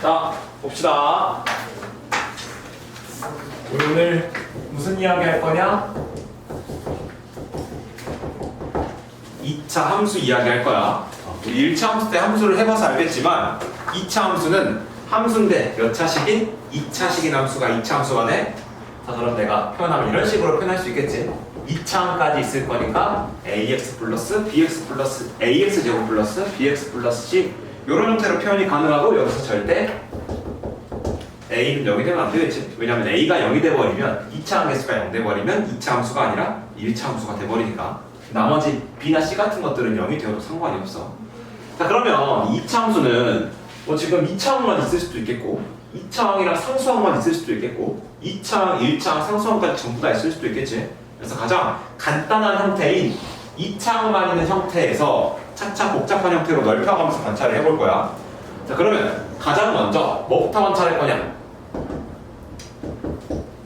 자, 봅시다. 우리 오늘 무슨 이야기 할 거냐? 2차 함수 이야기 할 거야. 우리 1차 함수 때 함수를 해봐서 알겠지만 2차 함수는 함수인데 몇 차식인? 2차식인 함수가 2차 함수가 돼? 자, 그럼 내가 표현하면 이런 식으로 표현할 수 있겠지? 2차항까지 있을 거니까 ax 플러스 bx 플러스 ax 제곱 플러스 bx 플러스 c 이런 형태로 표현이 가능하고 여기서 절대 a는 0이 되면 안 되겠지. 왜냐면 a가 0이 돼버리면 2차항 개수가 0 돼버리면 2차 함수가 아니라 1차 함수가 돼버리니까 나머지 b나 c 같은 것들은 0이 되어도 상관이 없어. 자, 그러면 2차 함수는 뭐 지금 2차항만 있을 수도 있겠고 2차항이랑 상수항만 있을 수도 있겠고 2차항, 1차항, 상수항까지 전부 다 있을 수도 있겠지. 그래서 가장 간단한 형태인 2차항만 있는 형태에서 차차 복잡한 형태로 넓혀가면서 관찰을 해볼 거야. 자, 그러면 가장 먼저 뭐부터 관찰할 거냐?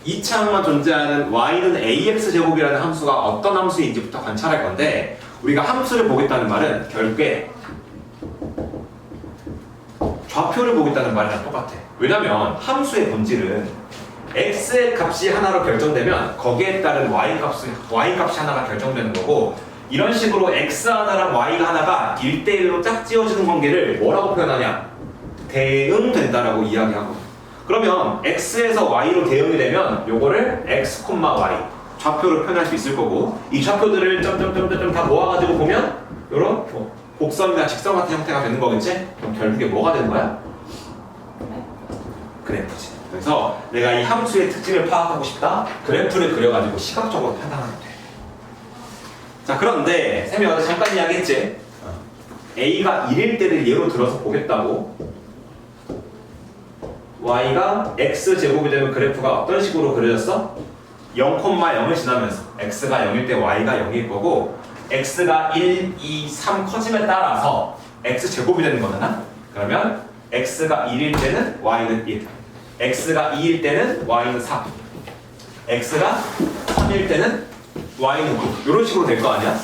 2차항만 존재하는 y는 ax제곱이라는 함수가 어떤 함수인지부터 관찰할 건데 우리가 함수를 보겠다는 말은 결국에 좌표를 보겠다는 말이랑 똑같아. 왜냐면 함수의 본질은 x의 값이 하나로 결정되면 거기에 따른 y 값이 하나가 결정되는 거고 이런 식으로 x 하나랑 y가 하나가 1대1로 짝지어지는 관계를 뭐라고 표현하냐? 대응된다라고 이야기하고 그러면 x에서 y로 대응이 되면 요거를 x, y 좌표로 표현할 수 있을 거고 이 좌표들을 점점점점 다 모아가지고 보면 요런 곡선이나 직선 같은 형태가 되는 거겠지? 그럼 결국에 뭐가 되는 거야? 그래프지. 그래서 내가 이 함수의 특징을 파악하고 싶다? 그래프를 그려가지고 시각적으로 판단하면 돼. 자, 그런데 쌤이 어제 잠깐 이야기했지? A가 1일 때를 예로 들어서 보겠다고 Y가 X제곱이 되면 그래프가 어떤 식으로 그려졌어? 0,0을 지나면서 X가 0일 때 Y가 0일 거고 X가 1, 2, 3 커짐에 따라서 X제곱이 되는 거잖아? 그러면 X가 1일 때는 Y는 1 X가 2일 때는 Y는 3 X가 3일 때는 Y는 9 이런 식으로 될 거 아니야?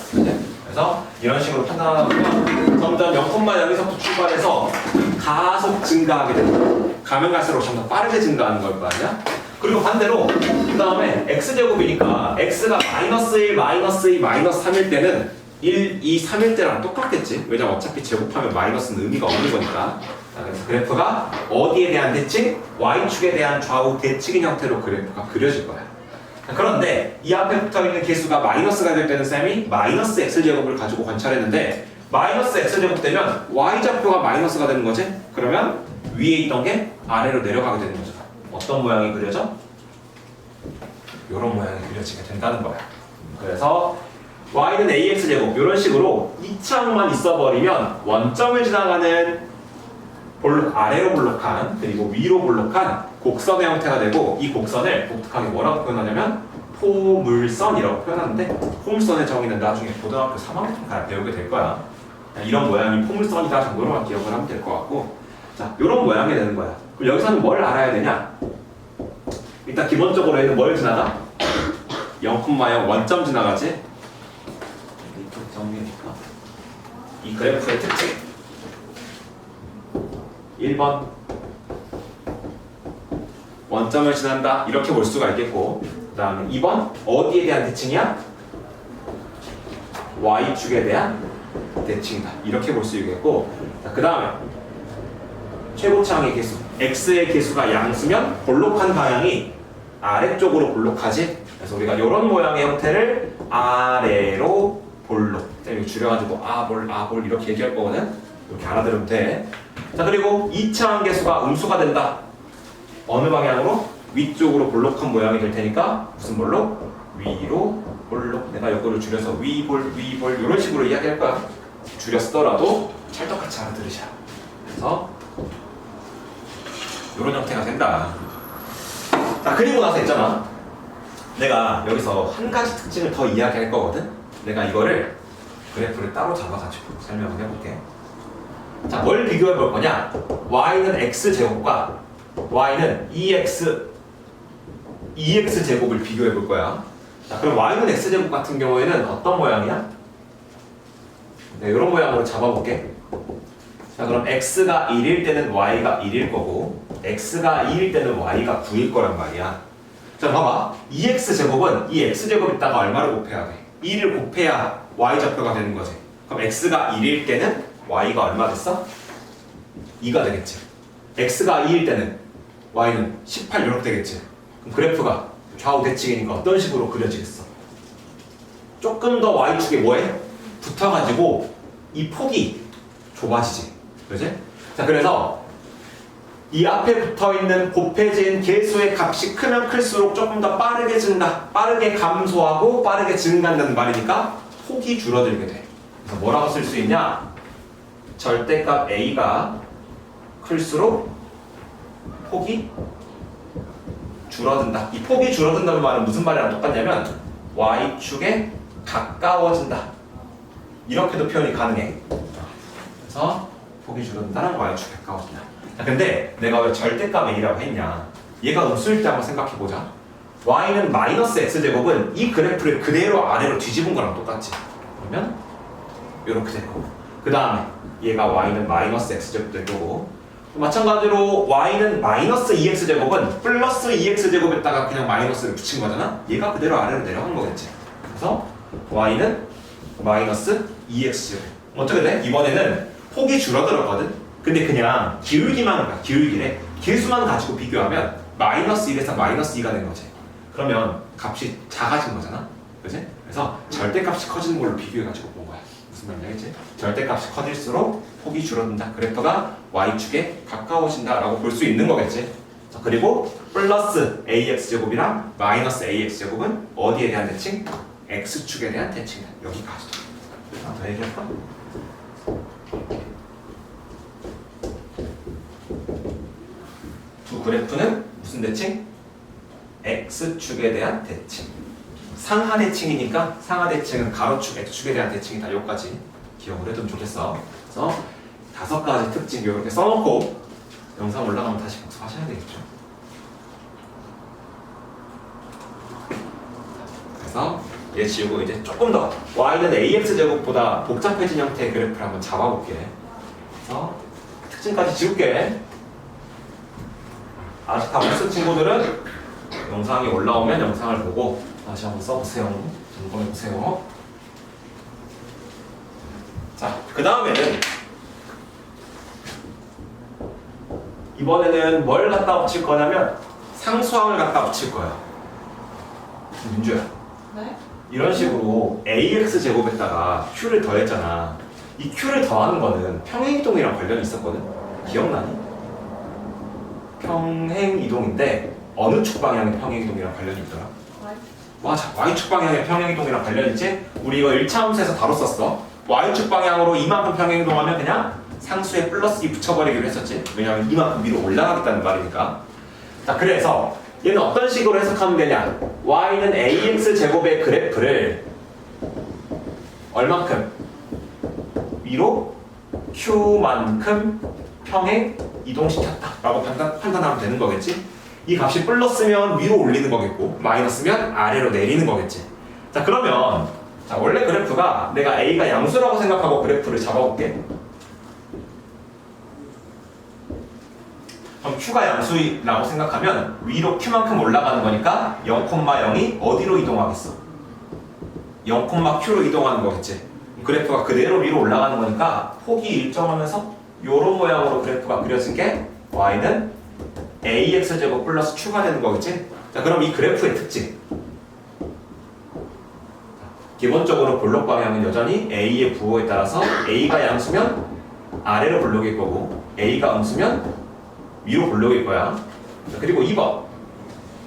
그래서 이런 식으로 판단하면 점점 0,0에서부터 출발해서 가속 증가하게 된다. 가면 갈수록 좀 더 빠르게 증가하는 걸 거 아니야? 그리고 반대로 그 다음에 X제곱이니까 X가 마이너스 1, 마이너스 2, 마이너스 3일 때는 1, 2, 3일 때랑 똑같겠지? 왜냐면 어차피 제곱하면 마이너스는 의미가 없는 거니까. 그래서 그래프가 어디에 대한 대칭? Y축에 대한 좌우 대칭인 형태로 그래프가 그려질 거야. 그런데 이 앞에 붙어있는 개수가 마이너스가 될 때는 쌤이 마이너스 X제곱을 가지고 관찰했는데 마이너스 X제곱 되면 Y좌표가 마이너스가 되는 거지? 그러면 위에 있던 게 아래로 내려가게 되는 거죠. 어떤 모양이 그려져? 이런 모양이 그려지게 된다는 거야. 그래서 Y는 AX제곱 이런 식으로 2차항만 있어버리면 원점을 지나가는 볼록, 아래로 볼록한 그리고 위로 볼록한 곡선의 형태가 되고 이 곡선을 독특하게 뭐라고 표현하냐면 포물선이라고 표현하는데 포물선의 정의는 나중에 고등학교 3학년 때 배우게 될 거야. 이런 모양이 포물선이다 정도로만 기억을 하면 될 것 같고 자, 이런 모양이 되는 거야. 그럼 여기서는 뭘 알아야 되냐? 일단 기본적으로 얘는 뭘 지나가? 0,0 원점 지나가지? 이쪽 정리니까 이 그래프의 특징 1번 원점을 지난다 이렇게 볼 수가 있겠고 그 다음에 2번 어디에 대한 대칭이야? Y축에 대한 대칭이다 이렇게 볼 수 있겠고 그 다음에 최고차항의 개수 X의 개수가 양수면 볼록한 방향이 아래쪽으로 볼록하지 그래서 우리가 이런 모양의 형태를 아래로 볼록 이렇게 줄여가지고 아볼 이렇게 얘기할 거거든 이렇게 알아들으면 돼. 자, 그리고 2차항 개수가 음수가 된다. 어느 방향으로? 위쪽으로 볼록한 모양이 될 테니까 무슨 볼록? 위로 볼록. 내가 이거를 줄여서 위볼 이런 식으로 이야기할 거야. 줄여 쓰더라도 찰떡같이 알아들으셔. 그래서 이런 형태가 된다. 자, 그리고 나서 있잖아. 내가 여기서 한 가지 특징을 더 이야기할 거거든. 내가 이거를 그래프를 따로 잡아가지고 설명을 해볼게. 자, 뭘 비교해 볼 거냐? Y는 X제곱과 Y는 2X제곱을 비교해 볼 거야. 자, 그럼 Y는 X제곱 같은 경우에는 어떤 모양이야? 네, 이런 모양으로 잡아볼게. 자, 그럼 x가 1일 때는 y가 1일 거고 x가 2일 때는 y가 9일 거란 말이야. 자, 봐봐. 2x 제곱은 이 x 제곱에다가 얼마를 곱해야 돼? 2를 곱해야 y 좌표가 되는 거지. 그럼 x가 1일 때는 y가 얼마 됐어? 2가 되겠지. x가 2일 때는 y는 18 이렇게 되겠지. 그럼 그래프가 좌우 대칭이니까 어떤 식으로 그려지겠어? 조금 더 y축에 뭐해? 붙어가지고 이 폭이 좁아지지. 그지? 자, 그래서 이 앞에 붙어있는 곱해진 개수의 값이 크면 클수록 조금 더 빠르게 증가, 빠르게 감소하고 빠르게 증가한다는 말이니까 폭이 줄어들게 돼. 그래서 뭐라고 쓸 수 있냐? 절대값 a가 클수록 폭이 줄어든다. 이 폭이 줄어든다는 말은 무슨 말이랑 똑같냐면 y축에 가까워진다. 이렇게도 표현이 가능해. 그래서 폭이 줄어든다는 y축에 가까워진다. 자, 근데 내가 왜 절대값 a라고 했냐? 얘가 음수일 때 한번 생각해보자. y는 마이너스 x제곱은 이 그래프를 그대로 아래로 뒤집은 거랑 똑같지. 그러면 이렇게 될 거고, 그 다음에 얘가 y는 마이너스 x제곱 될 거고, 마찬가지로 y는 마이너스 2x제곱은 플러스 2x제곱에다가 그냥 마이너스를 붙인 거잖아? 얘가 그대로 아래로 내려간 거겠지. 그래서 y는 마이너스 2x제곱. 어떻게 돼? 이번에는 폭이 줄어들었거든? 근데 그냥 기울기만 봐. 기울기래. 개수만 가지고 비교하면 마이너스 1에서 마이너스 2가 된 거지. 그러면 값이 작아진 거잖아? 그치? 그래서 절대값이 커지는 걸로 비교해가지고 본 거야. 무슨 말인지 알겠지? 절대값이 커질수록 폭이 줄어든다. 그래프가 y축에 가까워진다 라고 볼 수 있는 거겠지. 자, 그리고 플러스 ax제곱이랑 마이너스 ax제곱은 어디에 대한 대칭? x축에 대한 대칭이다. 여기까지. 하나 더 얘기할까? 두 그래프는 무슨 대칭? x축에 대한 대칭. 상하 대칭이니까 상하 대칭은 가로축 x축에 대한 대칭이다. 여기까지 기억을 해두면 좋겠어. 그래서 5가지 특징 이렇게 써놓고 영상 올라가면 다시 복습하셔야 되겠죠. 그래서 얘 지우고 이제 조금 더 y는 ax 제곱보다 복잡해진 형태의 그래프를 한번 잡아볼게. 그래서 특징까지 지울게. 아직 다 못 쓴 친구들은 영상이 올라오면 영상을 보고 다시 한번 써보세요. 점검해보세요. 자, 그 다음에는 이번에는 뭘 갖다 붙일 거냐면 상수항을 갖다 붙일 거야. 민주야. 네? 이런 식으로 ax 제곱에다가 q를 더했잖아. 이 q를 더하는 거는 평행이동이랑 관련이 있었거든. 기억나니? 평행이동인데 어느 축 방향의 평행이동이랑 관련이 있더라? 맞아, y축 방향의 평행이동이랑 관련이 있지? 우리 이거 1차 함수에서 다뤘었어. y축 방향으로 이만큼 평행이동하면 그냥 상수에 플러스 2 붙여버리기로 했었지. 왜냐하면 이만큼 위로 올라가겠다는 말이니까. 자, 그래서 얘는 어떤 식으로 해석하면 되냐? y는 ax 제곱의 그래프를 얼만큼? 위로 q만큼 평행 이동시켰다 라고 판단하면 되는 거겠지? 이 값이 플러스면 위로 올리는 거겠고 마이너스면 아래로 내리는 거겠지. 자, 그러면 자, 원래 그래프가 내가 a가 양수라고 생각하고 그래프를 잡아볼게. 그럼 q가 양수라고 생각하면 위로 q만큼 올라가는 거니까 0,0이 어디로 이동하겠어? 0,q로 이동하는 거겠지. 그래프가 그대로 위로 올라가는 거니까 폭이 일정하면서 요런 모양으로 그래프가 그려진 게 y는 ax제곱 플러스 q가 되는 거겠지? 자, 그럼 이 그래프의 특징. 기본적으로 볼록 방향은 여전히 a의 부호에 따라서 a가 양수면 아래로 볼록일 거고 a가 음수면 위로 볼록일 거야. 자, 그리고 2번.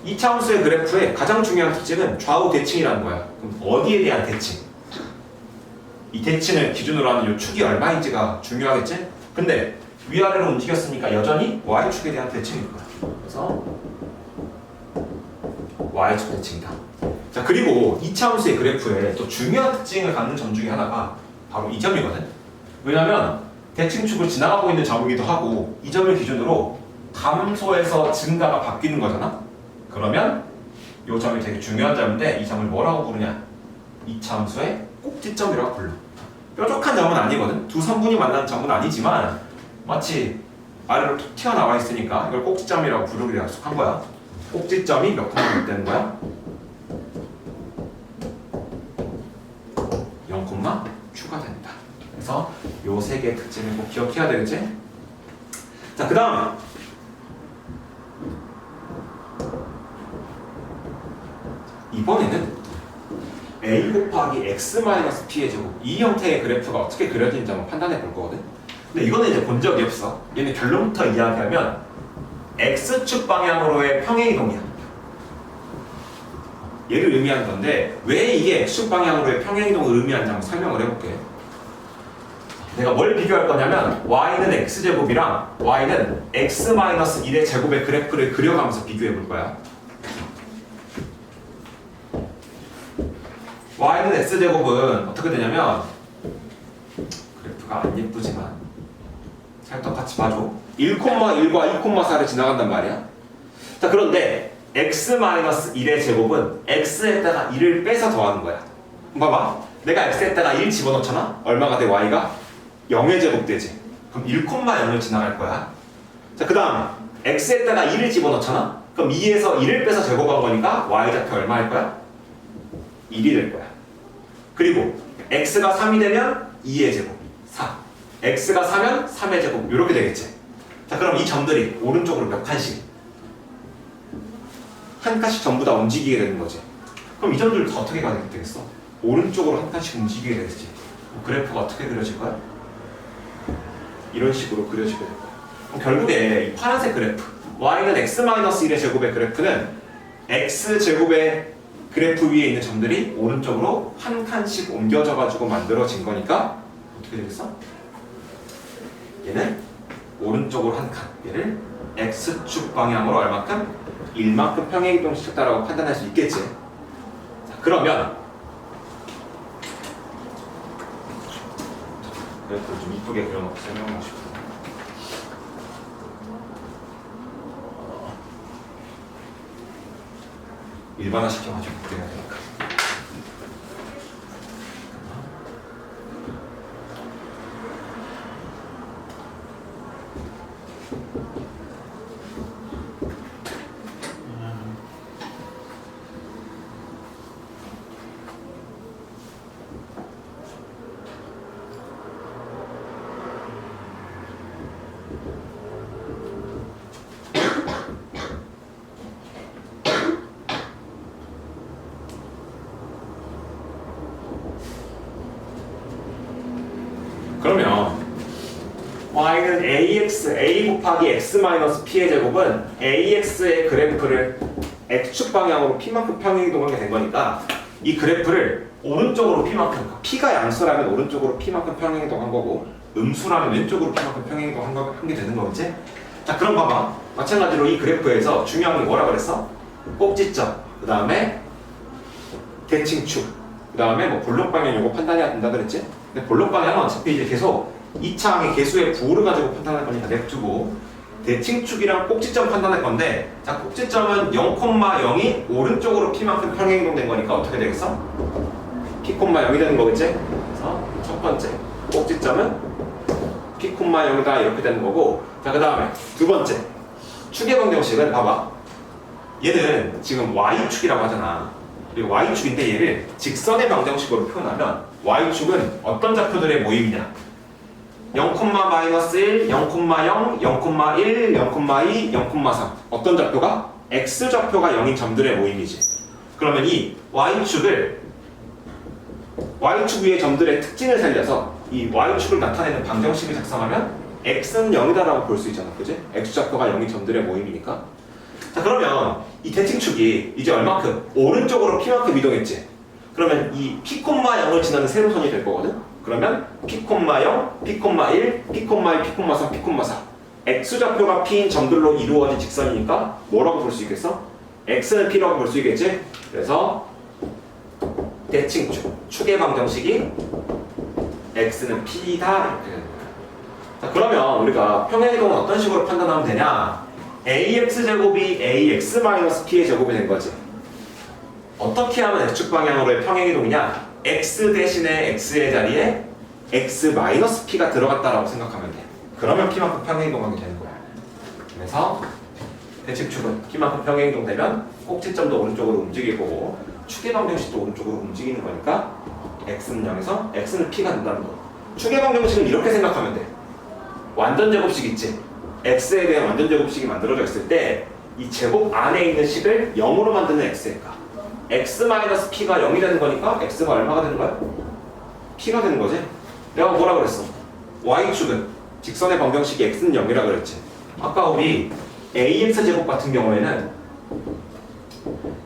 2차 함수의 그래프의 가장 중요한 특징은 좌우 대칭이라는 거야. 그럼 어디에 대한 대칭? 이 대칭을 기준으로 하는 이 축이 얼마인지가 중요하겠지? 근데 위아래로 움직였으니까 여전히 y축에 대한 대칭일 거야. 그래서 y축 대칭이다. 자, 그리고 2차 함수의 그래프에 또 중요한 특징을 갖는 점 중에 하나가 바로 이 점이거든. 왜냐면 대칭축을 지나가고 있는 점이기도 하고 이 점을 기준으로 감소해서 증가가 바뀌는 거잖아. 그러면 이 점이 되게 중요한 점인데 이 점을 뭐라고 부르냐? 2차 함수의 꼭지점이라고 불러. 뾰족한 점은 아니거든. 두 선분이 만나는 점은 아니지만 마치 아래로 툭 튀어나와 있으니까 이걸 꼭지점이라고 부르기로 약속한 거야. 꼭지점이 몇 콤마 되는 거야? 0 콤마 추가된다. 그래서 요 세 개의 특징을 꼭 기억해야 되겠지? 자, 그 다음에 이번에는 a 곱하기 x-p의 제곱 이 형태의 그래프가 어떻게 그려지는지 한번 판단해 볼 거거든. 근데 이거는 이제 본 적이 없어. 얘는 결론부터 이야기하면 x축 방향으로의 평행이동이야. 얘를 의미하는 건데 왜 이게 x축 방향으로의 평행이동을 의미하는지 한번 설명을 해볼게. 내가 뭘 비교할 거냐면 y는 x제곱이랑 y는 x-1의 제곱의 그래프를 그려가면서 비교해 볼 거야. y는 x제곱은 어떻게 되냐면 그래프가 안 예쁘지만 잘 똑같이 봐줘. 1,1과 2,4를 지나간단 말이야. 자, 그런데 x-1의 제곱은 x에다가 1을 빼서 더하는 거야. 봐봐. 내가 x에다가 1 집어넣잖아? 얼마가 돼? y가? 0의 제곱 되지. 그럼 1,0을 지나갈 거야. 자, 그 다음에 x에다가 2를 집어넣잖아? 그럼 2에서 1을 빼서 제곱한 거니까 y좌표 얼마일 거야? 1이 될 거야. 그리고 x가 3이 되면 2의 제곱 4, x가 4면 3의 제곱 이렇게 되겠지. 자, 그럼 이 점들이 오른쪽으로 몇 칸씩? 한 칸씩 전부 다 움직이게 되는 거지. 그럼 이 점들을 다 어떻게 가게 되겠어? 오른쪽으로 한 칸씩 움직이게 되겠지. 그래프가 어떻게 그려질 거야? 이런 식으로 그려지게 될 거야. 그럼 결국에 이 파란색 그래프 y는 x-1의 제곱의 그래프는 x제곱의 그래프 위에 있는 점들이 오른쪽으로 한 칸씩 옮겨져 가지고 만들어진 거니까 어떻게 되겠어? 얘는 오른쪽으로 한 칸, 얘를 x축 방향으로 얼마큼? 1만큼 평행이동시켰다라고 판단할 수 있겠지. 자, 그러면 그래프를 좀 이쁘게 그려놓고 설명하고 싶어. 일반화 시켜가지고 그래야 되니까. 그러면 y는 a 곱하기 x-p의 제곱은 ax의 그래프를 x축 방향으로 p만큼 평행이동하게 된 거니까 이 그래프를 오른쪽으로 p만큼, p가 양수라면 오른쪽으로 p만큼 평행이동한 거고 음수라면 왼쪽으로 p만큼 평행이동한 게 되는 거겠지? 자, 그럼 봐봐. 마찬가지로 이 그래프에서 중요한 게 뭐라 그랬어? 꼭지점, 그 다음에 대칭축, 그 다음에 뭐 볼록 방향 요거 판단해야 된다 그랬지? 근데 볼록 방향은 어차피 이제 계속 2차항의 개수의 부호를 가지고 판단할 거니까 냅두고 대칭축이랑 꼭지점 판단할 건데, 자, 꼭지점은 0,0이 오른쪽으로 p만큼 평행이동된 거니까 어떻게 되겠어? p,0이 되는 거겠지? 그래서 첫 번째 꼭지점은 p,0이다 이렇게 되는 거고, 자, 그 다음에 두 번째 축의 방정식은 봐봐. 얘는 지금 y축이라고 하잖아. 그리고 y축인데 얘를 직선의 방정식으로 표현하면 y축은 어떤 좌표들의 모임이냐? 0,-1, 0,0, 0,1, 0,2, 0,3 어떤 좌표가? x좌표가 0인 점들의 모임이지. 그러면 이 y축을 y축 위의 점들의 특징을 살려서 이 y축을 나타내는 방정식을 작성하면 x는 0이다라고 볼 수 있잖아. 그지? x좌표가 0인 점들의 모임이니까. 자, 그러면 이 대칭축이 이제 얼마큼? 오른쪽으로 p만큼 이동했지. 그러면 이 p,0을 지나는 세로선이 될 거거든? 그러면 p,0, p,1, p,2, p,3, p,4 x좌표가 p인 점들로 이루어진 직선이니까 뭐라고 볼 수 있겠어? x는 p라고 볼 수 있겠지? 그래서 대칭축, 축의 방정식이 x는 p다 이렇게 되는 거야. 자, 그러면 우리가 평행이동은 어떤 식으로 판단하면 되냐? ax제곱이 ax-p의 제곱이 된 거지. 어떻게 하면 x축 방향으로의 평행이동이냐? x 대신에 x의 자리에 x-p가 들어갔다라고 생각하면 돼. 그러면 P만큼 평행이동하게 되는 거야. 그래서 대측축은 P만큼 평행이동되면 꼭지점도 오른쪽으로 움직일 거고 축의 방정식도 오른쪽으로 움직이는 거니까 x는 0에서 x는 P가 된다는 거. 축의 방정식은 이렇게 생각하면 돼. 완전 제곱식 있지? x에 대한 완전 제곱식이 만들어져 있을 때 이 제곱 안에 있는 식을 0으로 만드는 x의 값. x-p가 0이 되는 거니까 x가 얼마가 되는 거야? p가 되는 거지? 내가 뭐라 그랬어? y축은 직선의 방정식이 x는 0이라 그랬지. 아까 우리 ax제곱 같은 경우에는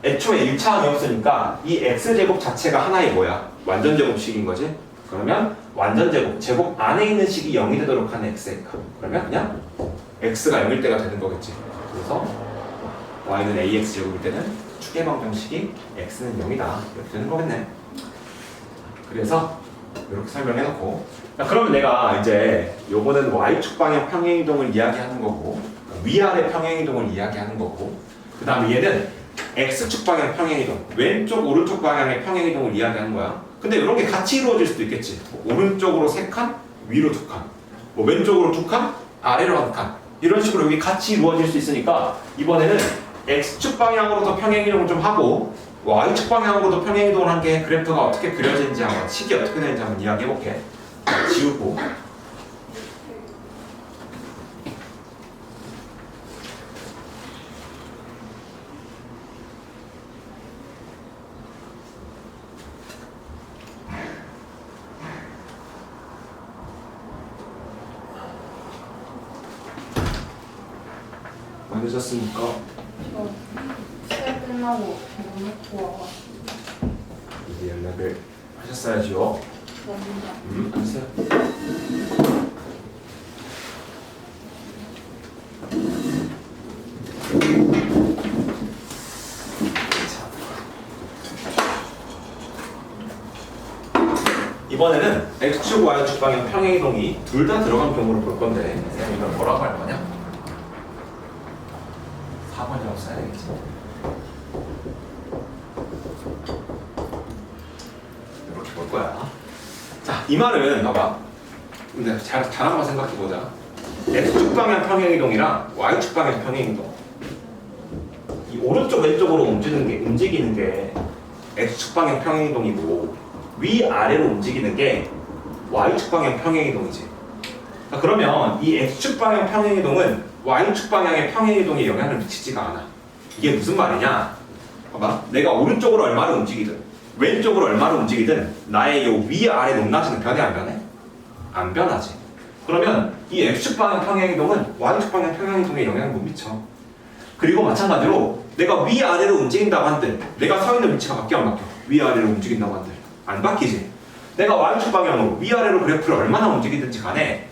애초에 1차원이 없으니까 이 x제곱 자체가 하나의 뭐야? 완전 제곱식인 거지? 그러면 완전 제곱, 제곱 안에 있는 식이 0이 되도록 하는 x의 값. 그러면 그냥 x가 0일 때가 되는 거겠지. 그래서 y는 ax 제곱일 때는 축의 방정식이 x는 0이다 이렇게 되는 거겠네. 그래서 이렇게 설명해놓고, 그러면 내가 이제 요거는 y축 방향 평행이동을 이야기하는 거고 위아래 평행이동을 이야기하는 거고, 그 다음에 얘는 x축 방향 평행이동, 왼쪽 오른쪽 방향의 평행이동을 이야기하는 거야. 근데 이런 게 같이 이루어질 수도 있겠지. 오른쪽으로 3칸, 위로 2칸, 뭐 왼쪽으로 2칸, 아래로 1칸, 이런 식으로 여기 같이 이루어질 수 있으니까 이번에는 x축 방향으로도 평행이동을 좀 하고 y축 방향으로도 평행이동을 한 게 그래프가 어떻게 그려지는지 한번, 식이 어떻게 되는지 한번 이야기해볼게. 지우고 안 늦었습니까? 저 수업 끝나고 밥 먹고 와가지고 이제 연락을 하셨어야죠. 먼저 하세요. 이번에는 x축, y축 방향 평행이동이 둘 다 들어간 경우를 볼 건데, 쌤 이걸 뭐라고 할 거냐? 4번이라고 써야 되겠지. 이렇게 볼 거야. 자, 이 말은 봐봐. 근데 잘 한번 생각해 보자. x축 방향 평행이동이랑 y축 방향 평행이동. 이 오른쪽 왼쪽으로 움직이는 게 x축 방향 평행이동이고, 위 아래로 움직이는 게 y축 방향 평행이동이지. 자, 그러면 이 x축 방향 평행이동은 y축 방향의 평행이동에 영향을 미치지가 않아. 이게 무슨 말이냐? 봐봐. 내가 오른쪽으로 얼마를 움직이든 왼쪽으로 얼마를 움직이든 나의 이 위아래 높낮이는 변해 안 변해? 안 변하지. 그러면 이 x축 방향 평행이동은 y축 방향 평행이동에 영향을 못 미쳐. 그리고 마찬가지로 내가 위아래로 움직인다고 한들 내가 서 있는 위치가 바뀌어 안 바뀌어? 위아래로 움직인다고 한들 안 바뀌지. 내가 y축 방향으로 위아래로 그래프를 얼마나 움직이든지 간에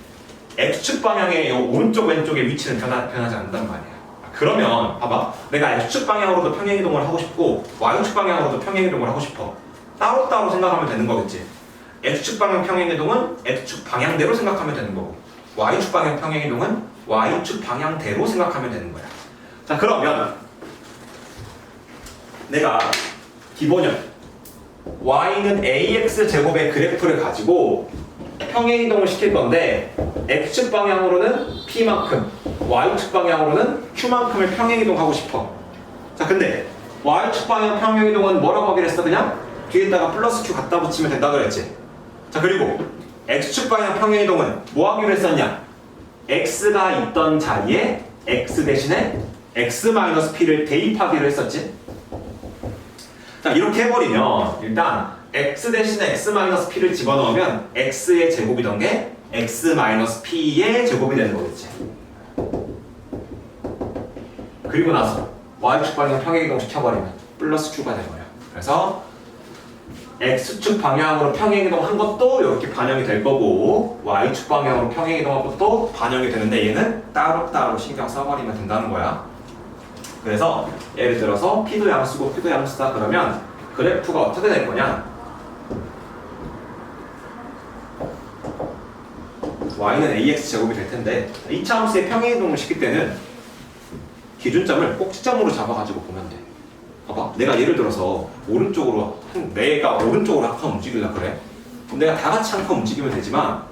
x축 방향의 이 오른쪽 왼쪽의 위치는 변하지 않는단 말이야. 그러면 봐봐. 내가 x축 방향으로도 평행이동을 하고 싶고 y축 방향으로도 평행이동을 하고 싶어. 따로따로 생각하면 되는 거겠지. x축 방향 평행이동은 x축 방향대로 생각하면 되는 거고 y축 방향 평행이동은 y축 방향대로 생각하면 되는 거야. 자, 그러면 내가 기본형 y는 ax 제곱의 그래프를 가지고 평행이동을 시킬 건데 x축 방향으로는 p만큼 y축 방향으로는 q만큼을 평행이동하고 싶어. 자, 근데 y축 방향 평행이동은 뭐라고 하기로 했어? 그냥 뒤에다가 플러스 q 갖다 붙이면 된다 그랬지. 자, 그리고 x축 방향 평행이동은 뭐 하기로 했었냐? x가 있던 자리에 x 대신에 x-p를 대입하기로 했었지. 자, 이렇게 해버리면 일단 x 대신에 x-p를 집어넣으면 x의 제곱이던 게 x-p의 제곱이 되는 거겠지. 그리고 나서 y축 방향 평행이동 시켜버리면 플러스 q가 되는 거야. 그래서 x축 방향으로 평행이동 한 것도 이렇게 반영이 될 거고 y축 방향으로 평행이동 한 것도 반영이 되는데 얘는 따로따로 신경 써버리면 된다는 거야. 그래서 예를 들어서 p도 양수고 q도 양수다 그러면 그래프가 어떻게 될 거냐? y는 ax 제곱이 될 텐데 2차 함수의 평행이동을 시킬 때는 기준점을 꼭지점으로 잡아가지고 보면 돼. 봐봐. 내가 예를 들어서 내가 오른쪽으로 한 칸 움직이려고 그래. 그럼 내가 다 같이 한 칸 움직이면 되지만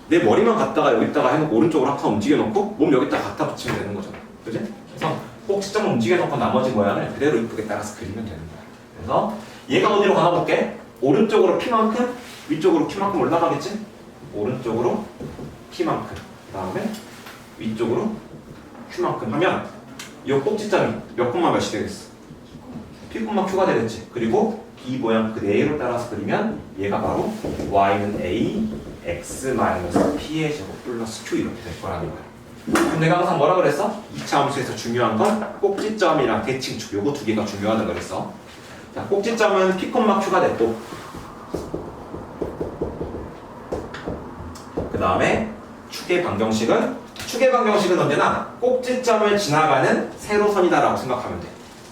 내 머리만 갖다가 여기다가 해놓고 오른쪽으로 항상 움직여놓고 몸 여기다 갖다 붙이면 되는 거잖아. 그지? 그래서 꼭지점을 움직여놓고 나머지 모양을 그대로 이쁘게 따라서 그리면 되는 거야. 그래서 얘가 어디로 가나 볼게. 오른쪽으로 P만큼, 위쪽으로 Q만큼 올라가겠지? 오른쪽으로 P만큼, 그 다음에 위쪽으로 Q만큼 하면 이 꼭지점이 몇 콤마 몇이 되겠어? P, Q가 되겠지. 그리고 이 모양 그대로 따라서 그리면 얘가 바로 y는 a, x-p의 제곱 플러스 q 이렇게 될 거라는 거야. 그럼 내가 항상 뭐라 그랬어? 2차 함수에서 중요한 건 꼭지점이랑 대칭축 요거 두 개가 중요하다 그랬어. 자, 꼭지점은 p, q가 됐고 그 다음에 축의 방정식은 언제나 꼭지점을 지나가는 세로선이다라고 생각하면 돼.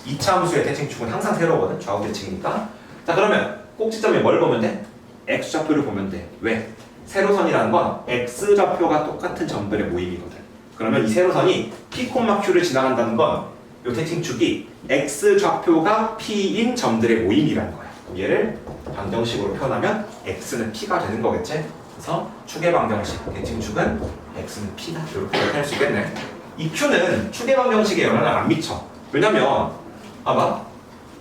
2차 함수의 대칭축은 항상 세로거든. 좌우 대칭이니까. 자, 그러면 꼭지점에 뭘 보면 돼? x좌표를 보면 돼. 왜? 세로선이라는 건 x좌표가 똑같은 점들의 모임이거든. 그러면 이 세로선이 p, q를 지나간다는 건 이 대칭축이 x좌표가 p인 점들의 모임이라는 거야. 그럼 얘를 방정식으로 표현하면 x는 p가 되는 거겠지? 그래서 축의 방정식, 대칭축은 x는 p다. 이렇게 할 수 있겠네. 이 q는 축의 방정식에 영향을 안 미쳐. 왜냐면 봐봐.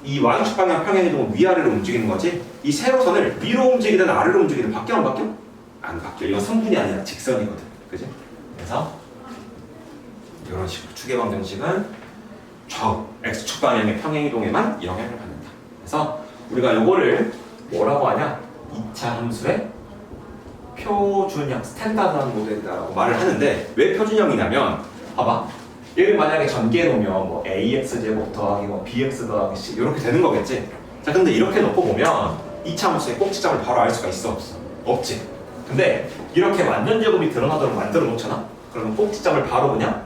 이 y축 방향 평행이동은 위아래로 움직이는 거지. 이 세로선을 위로 움직이든 아래로 움직이든 바뀌어 안 바뀌어? 안 바뀌어. 이건 성분이 아니라 직선이거든. 그지? 그래서 이런 식으로 축의 방정식은 좌우 x축 방향의 평행이동에만 영향을 받는다. 그래서 우리가 요거를 뭐라고 하냐? 2차 함수의 표준형, 스탠다드한 모델이다라고 말을 하는데 왜 표준형이냐면 봐봐. 얘를 만약에 전개해 놓으면 뭐 ax제곱 더하기 뭐 bx 더하기 c 이렇게 되는 거겠지. 자, 근데 이렇게 놓고 보면 2차 함수의 꼭지점을 바로 알 수가 있어 없어? 없지. 근데 이렇게 완전 제곱이 드러나도록 만들어 놓잖아. 그러면 꼭지점을 바로 그냥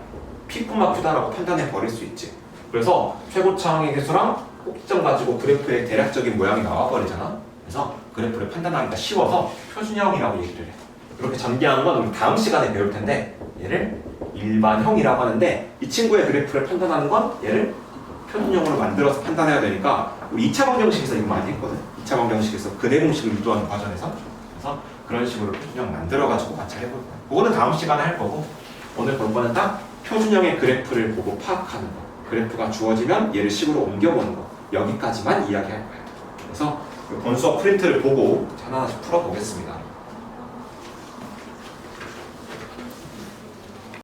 p, q다라고 판단해 버릴 수 있지. 그래서 최고차항의 개수랑 꼭지점 가지고 그래프의 대략적인 모양이 나와 버리잖아. 그래서 그래프를 판단하기가 쉬워서 표준형이라고 얘기를 해. 이렇게 전개하는 건 우리 다음 시간에 배울 텐데 얘를 일반형이라고 하는데 이 친구의 그래프를 판단하는 건 얘를 표준형으로 만들어서 판단해야 되니까 우리 2차 방정식에서 이거 많이 했거든. 2차 방정식에서 근해 공식을 유도하는 과정에서. 그래서 그런 식으로 표준형 만들어가지고 같이 해볼 거야. 그거는 다음 시간에 할 거고 오늘 볼 거는 딱 표준형의 그래프를 보고 파악하는 거. 그래프가 주어지면 얘를 식으로 옮겨보는 거. 여기까지만 이야기할 거야. 그래서 본수업 프린트를 보고 하나하나씩 풀어보겠습니다.